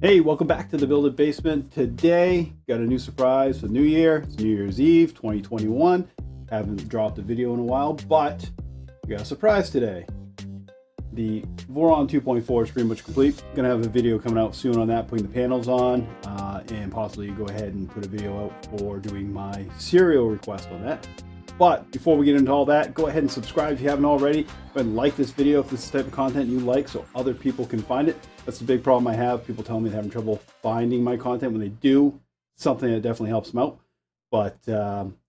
Hey, welcome back to the Build It Basement. Today, got a new surprise for New Year. It's New Year's Eve 2021. Haven't dropped a video in a while, but we got a surprise today. The Voron 2.4 is pretty much complete. Gonna have a video coming out soon on that, putting the panels on, and possibly go ahead and put a video out for doing my serial request on that. But before we get into all that, go ahead and subscribe if you haven't already. Go ahead and like this video if this is the type of content you like so other people can find it. That's the big problem I have. People tell me they're having trouble finding my content. When they do, something that definitely helps them out. But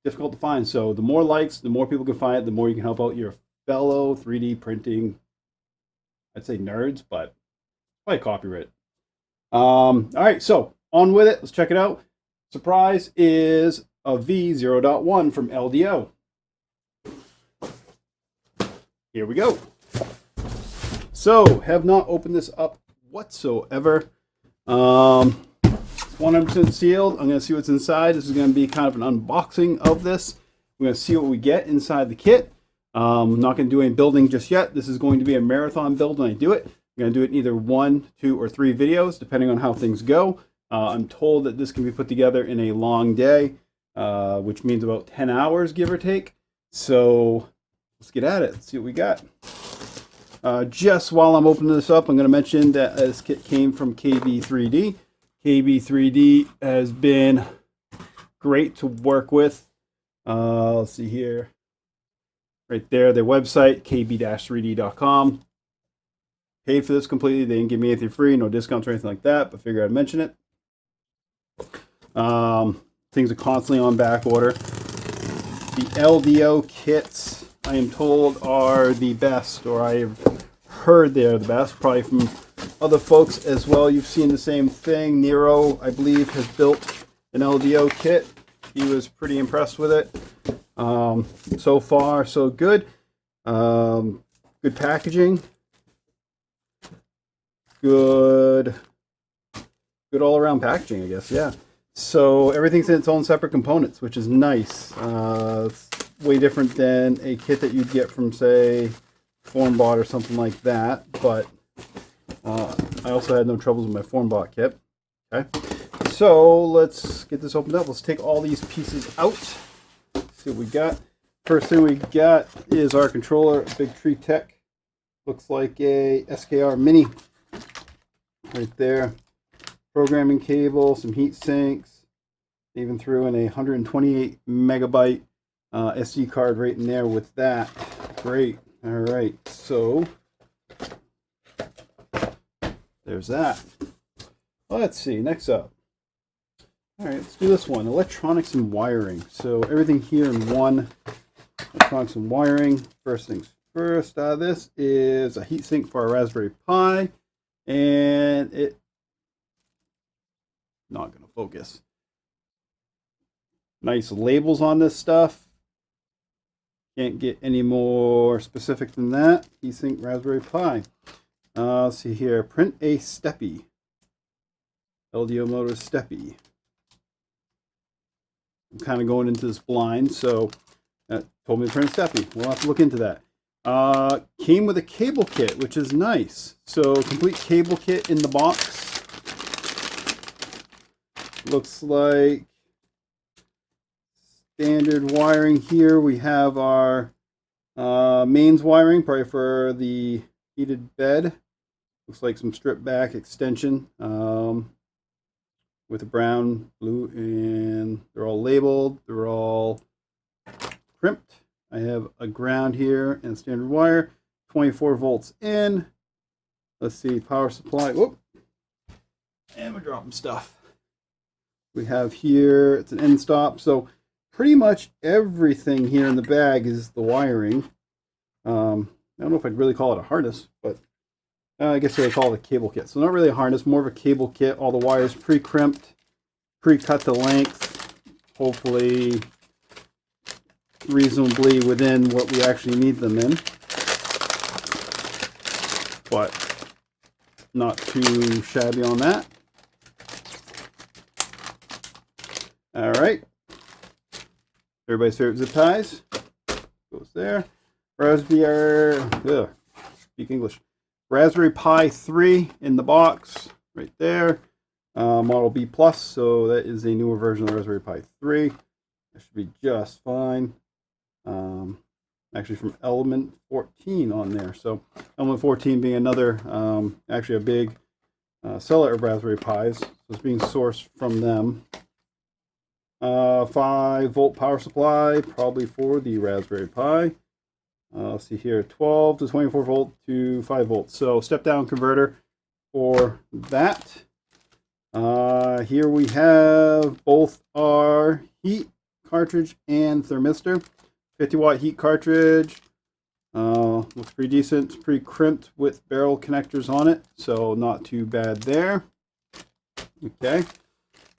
difficult to find. So the more likes, the more people can find it, the more you can help out your fellow 3D printing, I'd say nerds, but probably copyright. All right, so on with it. Let's check it out. Surprise is a V0.1 from LDO. Here we go. So, have not opened this up whatsoever. 100% sealed. I'm going to see what's inside. This is going to be kind of an unboxing of this. We're going to see what we get inside the kit. I'm not going to do any building just yet. This is going to be a marathon build when I do it. I'm going to do it in either 1, 2, or 3 videos, depending on how things go. I'm told that this can be put together in a long day, which means about 10 hours, give or take. So let's get at it. Let's see what we got. Just while I'm opening this up, I'm going to mention that this kit came from KB3D. KB3D has been great to work with. Let's see here. Right there, their website, kb-3d.com. Paid for this completely. They didn't give me anything free, no discounts or anything like that, but figured I'd mention it. Things are constantly on back order. The LDO kits, I am told, are the best, or I've heard they're the best, probably from other folks as well. You've seen the same thing. Nero, I believe, has built an LDO kit. He was pretty impressed with it. So far, so good. Good packaging. Good all-around packaging, I guess, yeah. So everything's in its own separate components, which is nice. It's way different than a kit that you'd get from, say, FormBot or something like that. But I also had no troubles with my FormBot kit. Okay, so let's get this opened up. Let's take all these pieces out. See what we got. First thing we got is our controller, Big Tree Tech. Looks like a SKR Mini right there. Programming cable, some heat sinks. Even threw in a 128 megabyte SD card right in there with that. Great. All right, so there's that. Let's see, next up. All right, let's do this one, electronics and wiring. So everything here in one, electronics and wiring. First things first, this is a heatsink for our Raspberry Pi, and it, not gonna focus. Nice labels on this stuff. Can't get any more specific than that. Heatsink Raspberry Pi. Let's see here, print a Steppy. LDO motor Steppy. I'm kind of going into this blind, so that told me to print a Steppy. We'll have to look into that. Came with a cable kit, which is nice. So complete cable kit in the box. Looks like standard wiring here. We have our mains wiring, probably for the heated bed. Looks like some stripped back extension with a brown, blue, and they're all labeled. They're all crimped. I have a ground here and standard wire, 24 volts in. Let's see, power supply. Whoop. And we're dropping stuff. We have here, it's an end stop. So pretty much everything here in the bag is the wiring. I don't know if I'd really call it a harness, but I guess I would call it a cable kit. So not really a harness, more of a cable kit. All the wires pre-crimped, pre-cut to length, hopefully reasonably within what we actually need them in, but not too shabby on that. All right, everybody's favorite zip ties goes there. Raspberry, speak English. Raspberry Pi 3 in the box right there. Model B Plus, so that is a newer version of the Raspberry Pi 3. That should be just fine. Actually from Element 14 on there. So Element 14 being another, actually a big seller of Raspberry Pis. So it's being sourced from them. 5-volt power supply, probably for the Raspberry Pi. Let's see here, 12 to 24 volt to 5 volts. So step down converter for that. Here we have both our heat cartridge and thermistor. 50-watt heat cartridge. Looks pretty decent. It's pretty crimped with barrel connectors on it, so not too bad there. Okay.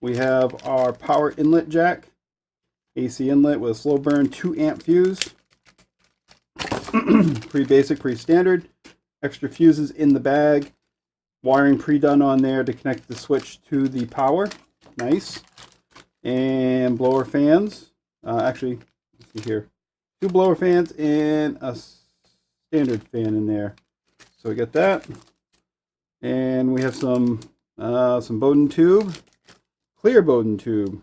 We have our power inlet jack. AC inlet with a slow burn 2 amp fuse. Pretty basic, pretty standard. Extra fuses in the bag. Wiring pre-done on there to connect the switch to the power. Nice. And blower fans. Actually, let's see here. 2 blower fans and a standard fan in there. So we got that. And we have some Bowden tube. Clear Bowden tube.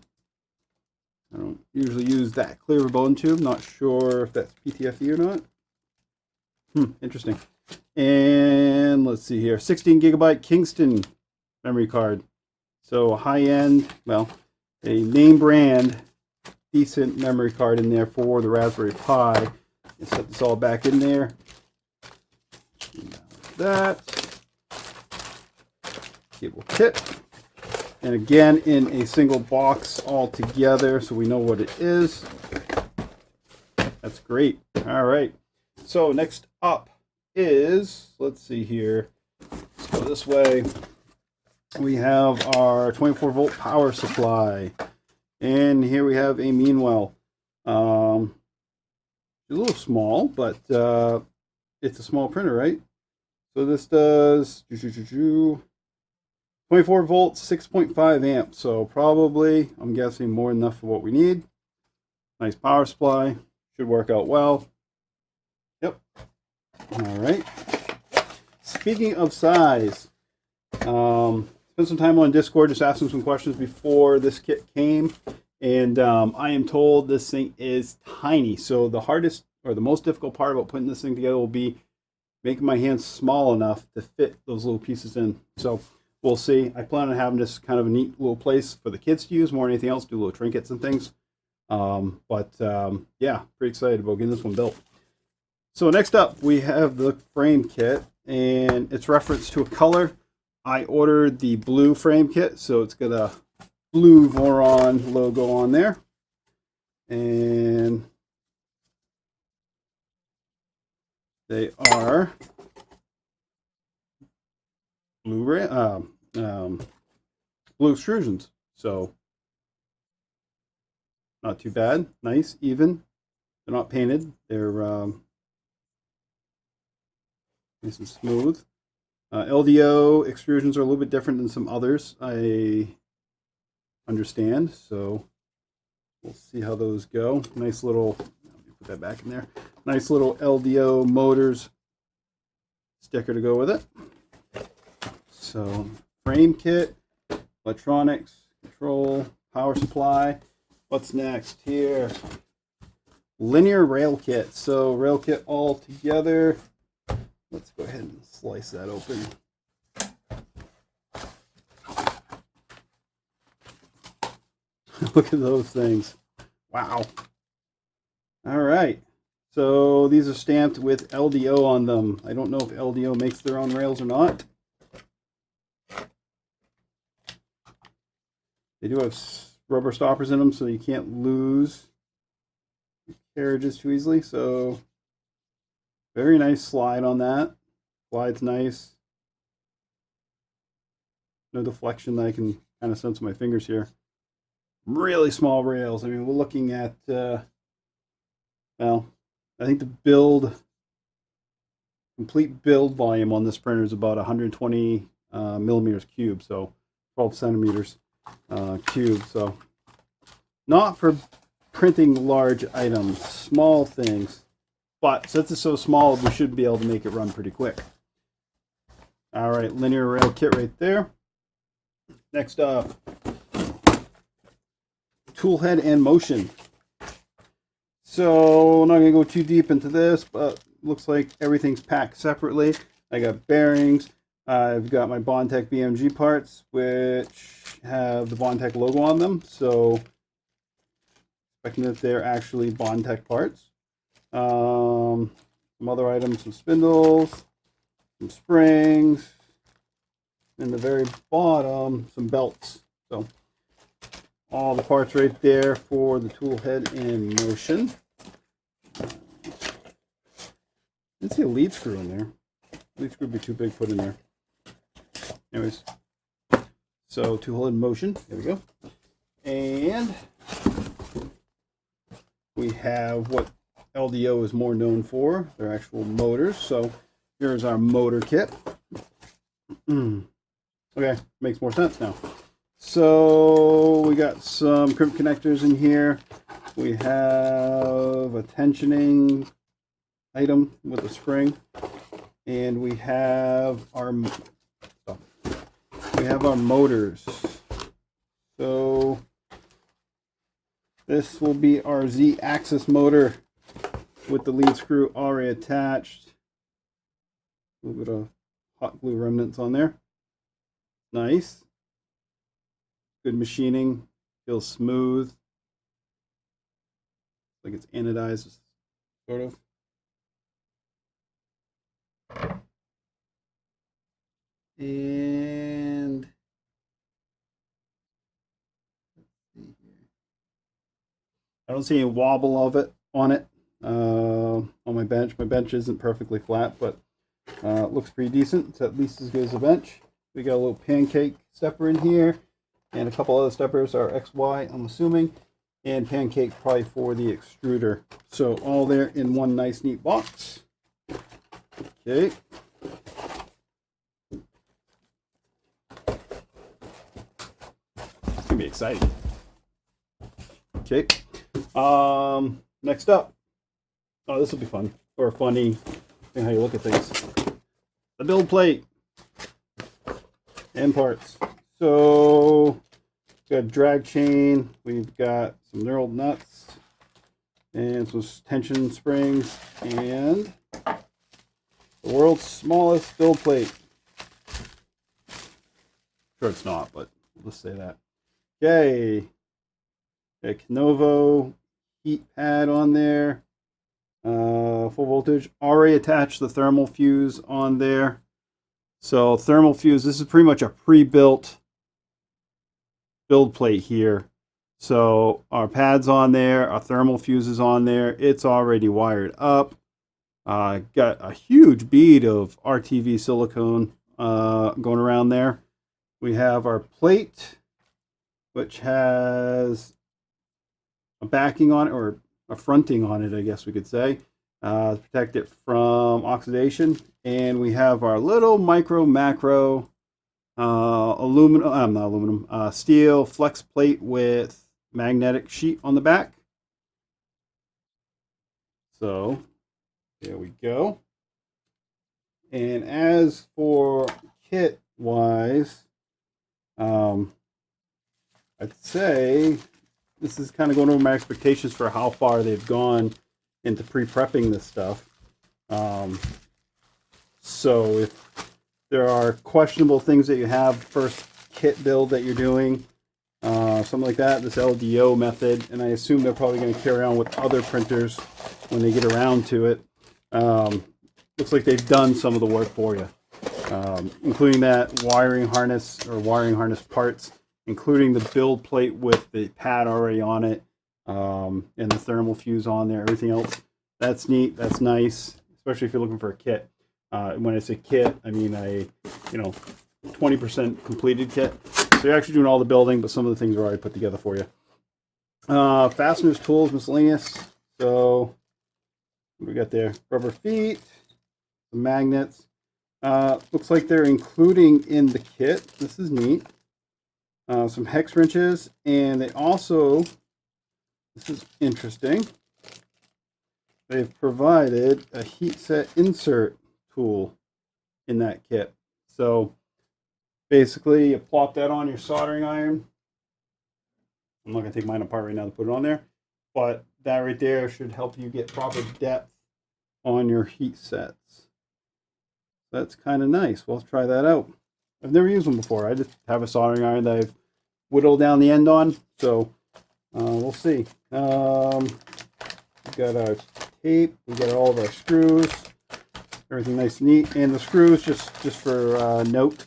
I don't usually use that clear Bowden tube. Not sure if that's PTFE or not. Interesting. And let's see here, 16 gigabyte Kingston memory card. So high-end, well, a name brand, decent memory card in there for the Raspberry Pi. Let's set this all back in there. That. Cable kit. And again, in a single box all together, so we know what it is. That's great. All right. So next up is, let's see here. Let's go this way. We have our 24 volt power supply. And here we have a Meanwell. It's a little small, but it's a small printer, right? So this does 24 volts, 6.5 amps. So probably, I'm guessing, more than enough for what we need. Nice power supply. Should work out well. Yep. All right. Speaking of size, spent some time on Discord just asking some questions before this kit came. And I am told this thing is tiny. So the hardest or the most difficult part about putting this thing together will be making my hands small enough to fit those little pieces in. So we'll see. I plan on having this kind of a neat little place for the kids to use more than anything else, do little trinkets and things. Yeah, pretty excited about getting this one built. So next up, we have the frame kit, and it's referenced to a color. I ordered the blue frame kit, so it's got a blue Voron logo on there. And they are blue extrusions, so not too bad. Nice, even. They're not painted. They're nice and smooth. LDO extrusions are a little bit different than some others, I understand. So we'll see how those go. Nice little, let me put that back in there. Nice little LDO motors sticker to go with it. So frame kit, electronics, control, power supply. What's next here? Linear rail kit. So rail kit all together. Let's go ahead and slice that open. Look at those things. Wow. All right. So these are stamped with LDO on them. I don't know if LDO makes their own rails or not. They do have rubber stoppers in them, so you can't lose carriages too easily. So very nice slide on that. Slide's nice. No deflection that I can kind of sense with my fingers here. Really small rails. I mean, we're looking at, well, I think the complete build volume on this printer is about 120 millimeters cube, so 12 centimeters cube. So not for printing large items, small things. But since it's so small, we should be able to make it run pretty quick. All right, linear rail kit right there. Next up, tool head and motion. So I'm not going to go too deep into this, but looks like everything's packed separately. I got bearings. I've got my Bondtech BMG parts, which have the Bondtech logo on them. So expecting that they're actually Bondtech parts. Some other items, some spindles, some springs, and the very bottom, some belts. So all the parts right there for the tool head in motion. Didn't see a lead screw in there. Lead screw would be too big to put in there. Anyways, so tool head in motion. There we go. And we have what LDO is more known for, their actual motors. So here's our motor kit. Okay, makes more sense now. So we got some crimp connectors in here. We have a tensioning item with a spring, and we have our motors. So this will be our Z-axis motor with the lead screw already attached. A little bit of hot glue remnants on there. Nice. Good machining. Feels smooth. Like it's anodized, sort of. And I don't see any wobble of it on it on my bench. My bench isn't perfectly flat, but it looks pretty decent. It's at least as good as a bench. We got a little pancake stepper in here, and a couple other steppers are XY, I'm assuming, and pancake probably for the extruder. So all there in one nice neat box. Okay. It's gonna be exciting. Okay. Next up. Oh, this will be fun, or funny, depending on how you look at things. The build plate and parts. So we've got a drag chain, we've got some knurled nuts, and some tension springs, and the world's smallest build plate. Sure it's not, but let's say that. Okay. A Canovo heat pad on there. Full voltage. Already attached the thermal fuse on there. So thermal fuse, this is pretty much a pre-built build plate here. So our pad's on there, our thermal fuse is on there. It's already wired up. Got a huge bead of RTV silicone going around there. We have our plate, which has a backing on it, or a fronting on it, I guess we could say, to protect it from oxidation. And we have our little micro macro steel flex plate with magnetic sheet on the back. So there we go. And as for kit wise, I'd say this is kind of going over my expectations for how far they've gone into pre-prepping this stuff. So if there are questionable things that you have first kit build that you're doing, something like that, this LDO method, and I assume they're probably going to carry on with other printers when they get around to it. Looks like they've done some of the work for you, including that wiring harness parts, including the build plate with the pad already on it, and the thermal fuse on there, everything else. That's neat, that's nice, especially if you're looking for a kit. When I say kit, I mean a 20% completed kit. So you're actually doing all the building, but some of the things are already put together for you. Fasteners, tools, miscellaneous. So what we got there? Rubber feet, some magnets. Looks like they're including in the kit. This is neat. Some hex wrenches, and they also, this is interesting, they've provided a heat set insert tool in that kit. So Basically, you plop that on your soldering iron. I'm not going to take mine apart right now to put it on there, but that right there should help you get proper depth on your heat sets. That's kind of nice. We'll try that out. I've never used one before. I just have a soldering iron that I've whittled down the end on, so we'll see. We got our tape. We got all of our screws. Everything nice and neat. And the screws, just for note.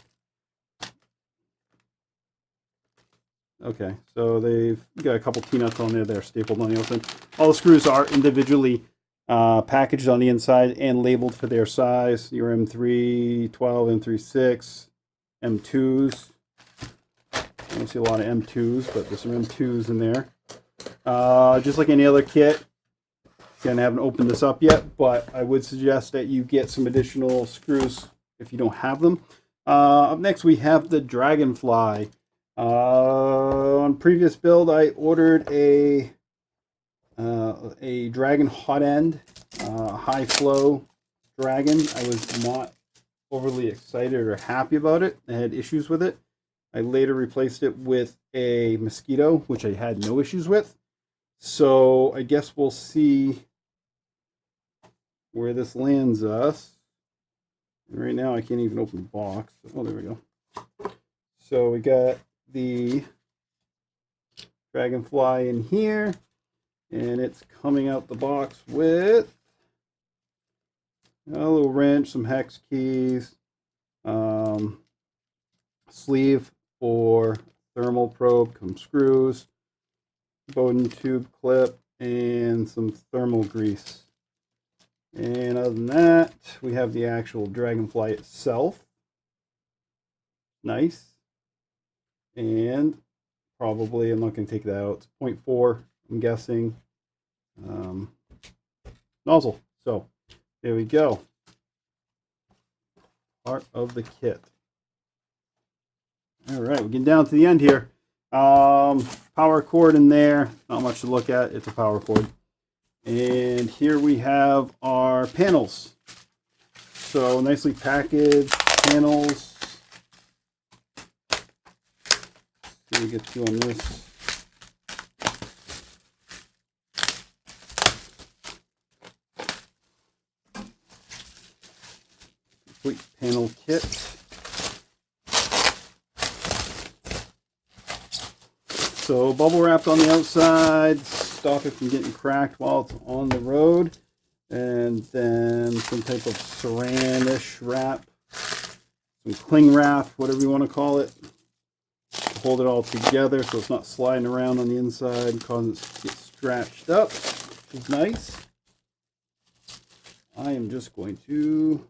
Okay, so they've got a couple T-nuts on there. They're stapled on the outside. All the screws are individually packaged on the inside and labeled for their size. Your M312, M36, M2s. I don't see a lot of M2s, but there's some M2s in there. Just like any other kit, again, I haven't opened this up yet, but I would suggest that you get some additional screws if you don't have them. Up next, we have the Dragonfly. On previous build, I ordered a Dragon hot end, high flow Dragon. I was not overly excited or happy about it. I had issues with it. I later replaced it with a Mosquito, which I had no issues with. So I guess we'll see where this lands us. Right now I can't even open the box. Oh, there we go. So we got the Dragonfly in here, and it's coming out the box with a little wrench, some hex keys, sleeve for thermal probe, some screws, Bowden tube clip, and some thermal grease. And other than that, we have the actual Dragonfly itself. Nice. And probably, I'm not going to take that out, it's 0.4, I'm guessing, nozzle. So there we go. Part of the kit. All right, we're getting down to the end here. Power cord in there, not much to look at, it's a power cord. And here we have our panels. So nicely packaged panels. Let me get you on this. Complete panel kit. So bubble wrapped on the outside, stop it from getting cracked while it's on the road. And then some type of saran-ish wrap, some cling wrap, whatever you want to call it. Hold it all together so it's not sliding around on the inside and causing it to get scratched up, which is nice. I am just going to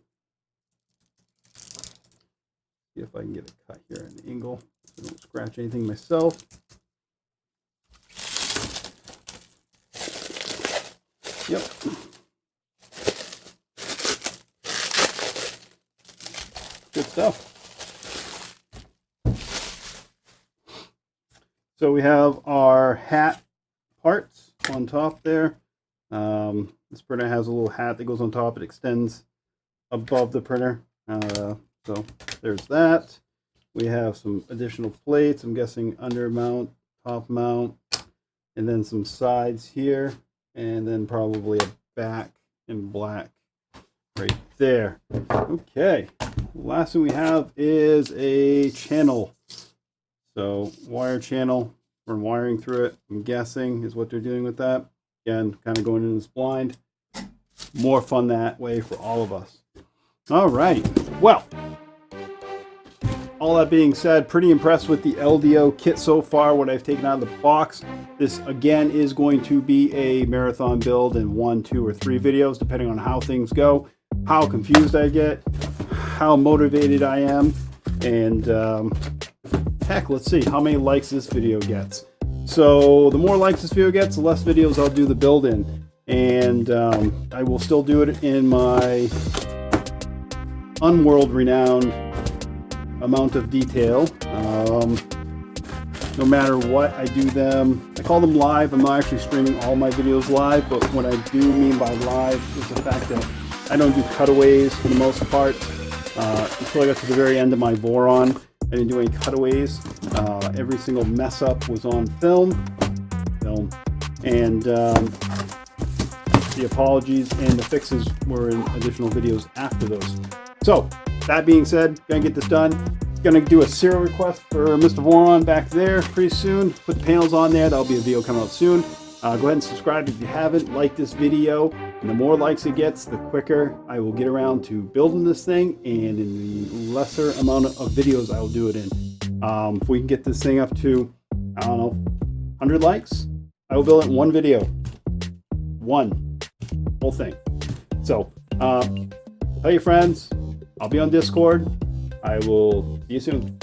see if I can get a cut here at an angle so I don't scratch anything myself. Yep. Good stuff. So we have our hat parts on top there. This printer has a little hat that goes on top. It extends above the printer. So there's that. We have some additional plates. I'm guessing under mount, top mount, and then some sides here, and then probably a back in black right there. Okay. Last thing we have is a channel. So wire channel, we're wiring through it, I'm guessing is what they're doing with that. Again, kind of going in this blind. More fun that way for all of us. All right, well, all that being said, pretty impressed with the LDO kit so far, what I've taken out of the box. This, again, is going to be a marathon build in 1, 2, or 3 videos, depending on how things go, how confused I get, how motivated I am, and heck, let's see how many likes this video gets. So the more likes this video gets, the less videos I'll do the build in. And I will still do it in my unworld renowned amount of detail. No matter what, I do them, I call them live. I'm not actually streaming all my videos live, but what I do mean by live is the fact that I don't do cutaways for the most part. Until I get to the very end of my Voron, I didn't do any cutaways. Every single mess up was on film, and the apologies and the fixes were in additional videos after those. So that being said, gonna get this done. Gonna do a serial request for Mr. Voron back there pretty soon. Put the panels on there. That'll be a video coming out soon. Go ahead and subscribe if you haven't. Like this video, and the more likes it gets, the quicker I will get around to building this thing, and in the lesser amount of videos I will do it in. If we can get this thing up to, I don't know, 100 likes, I will build it in one video. One whole thing. So tell your friends. I'll be on Discord. I will see you soon.